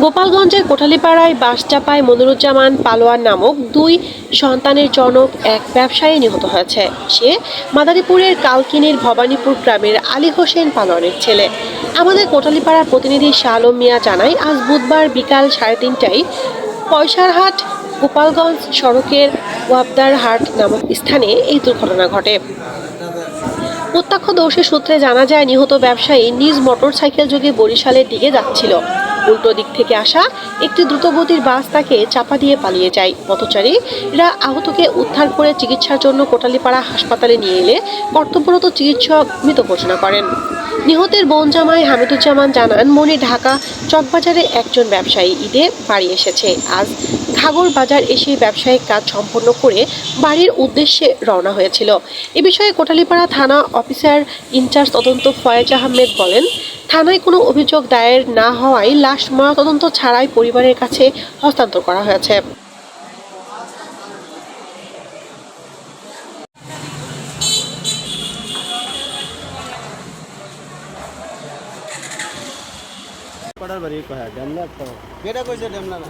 গোপালগঞ্জের কোঠালীপাড়ায় বাঁশচাপায় মনিরুজ্জামান পালোয়ার নামক দুই সন্তানের জনক এক ব্যবসায়ী নিহত হয়েছে। সে মাদারীপুরের কালকিনির ভবানীপুর গ্রামের আলী হোসেন পালোয়ারের ছেলে। আমাদের কোঠালীপাড়ার প্রতিনিধি শাহ আলম মিয়া জানায়, আজ বুধবার বিকাল 3:30টায় পয়সারহাট গোপালগঞ্জ সড়কের ওয়াবদার হাট নামক স্থানে এই দুর্ঘটনা ঘটে। প্রত্যক্ষদর্শী সূত্রে জানা যায়, নিহত ব্যবসায়ী নিজ মোটরসাইকেল যোগে বরিশালের দিকে যাচ্ছিল। উল্টো দিক থেকে আসা একটি দ্রুতগতির বাস তাকে চাপা দিয়ে পালিয়ে যায়। পথচারীরা আহতকে উদ্ধার করে চিকিৎসার জন্য কোটালীপাড়া হাসপাতালে নিয়ে এলে কর্তব্যরত চিকিৎসক মৃত ঘোষণা করেন। নিহতের বোন জামাই হামিদুজ্জামান জানান, মনি ঢাকা চকবাজারে একজন ব্যবসায়ী ঈদে বাড়ি এসেছে। আজ ঘাগর বাজার এসে ব্যবসায়িক কাজ সম্পন্ন করে বাড়ির উদ্দেশ্যে রওনা হয়েছিল। এ বিষয়ে কোটালীপাড়া থানা অফিসার ইনচার্জ তদন্ত ফয়েজ আহমেদ বলেন, থানায় কোনো অভিযোগ দায়ের না হওয়ায় লাশ ময়নাতদন্ত ছাড়াই পরিবারের কাছে হস্তান্তর করা হয়েছে। পড়ার বাড়ি কয় ডেমলা তো এটা কইছে ডেমলা না